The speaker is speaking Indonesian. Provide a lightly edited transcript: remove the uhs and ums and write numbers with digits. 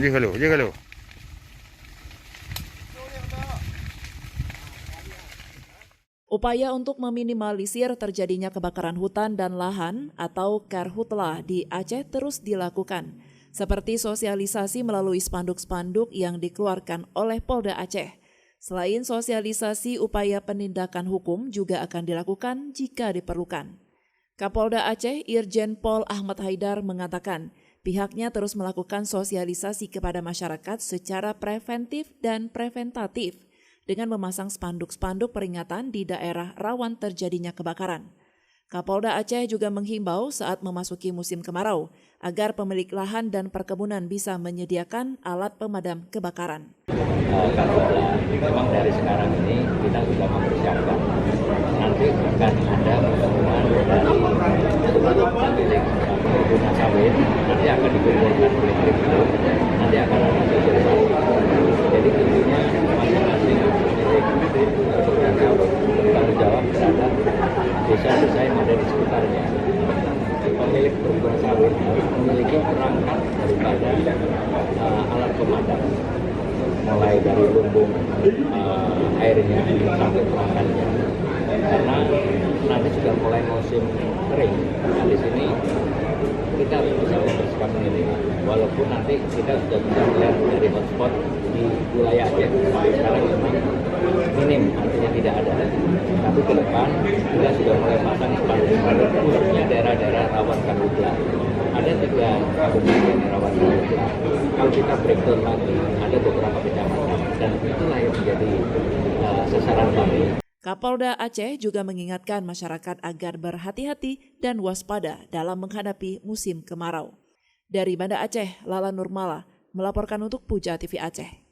je kalau. Upaya untuk meminimalisir terjadinya kebakaran hutan dan lahan atau karhutlah di Aceh terus dilakukan, seperti sosialisasi melalui spanduk-spanduk yang dikeluarkan oleh Polda Aceh. Selain sosialisasi, upaya penindakan hukum juga akan dilakukan jika diperlukan. Kapolda Aceh Irjen Pol Ahmad Haidar mengatakan pihaknya terus melakukan sosialisasi kepada masyarakat secara preventif dan preventatif dengan memasang spanduk-spanduk peringatan di daerah rawan terjadinya kebakaran. Kapolda Aceh juga menghimbau saat memasuki musim kemarau agar pemilik lahan dan perkebunan bisa menyediakan alat pemadam kebakaran. Memang dari sekarang ini kita sudah mempersiapkan, nanti akan ada pertemuan dari pemilik pengguna sawit, nanti akan dikumpulkan oleh tim itu, nanti akan ada sosialisasi. Jadi tentunya masing-masing pemilik pengguna sawit bertanggung jawab terhadap desa-desa yang ada di sekitarnya. Pemilik pengguna sawit harus memiliki perangkat daripada alat pemadam, mulai dari lumbung airnya sampai perangkatnya, karena nanti sudah mulai musim kering. Nah, di sini kita bisa membersihkan ini, walaupun nanti kita sudah bisa melihat dari hotspot di wilayah Aceh sekarang memang minim, artinya tidak ada. Tapi ke depan kita sudah mulai pasang spanduk khususnya daerah-daerah rawan karhutlah. Ada 3 kabupaten yang rawan karhutlah. Kalau kita breakdown lagi, ada beberapa kecamatan, dan itulah yang menjadi sasaran kami. Kapolda Aceh juga mengingatkan masyarakat agar berhati-hati dan waspada dalam menghadapi musim kemarau. Dari Banda Aceh, Lala Nurmala melaporkan untuk Puja TV Aceh.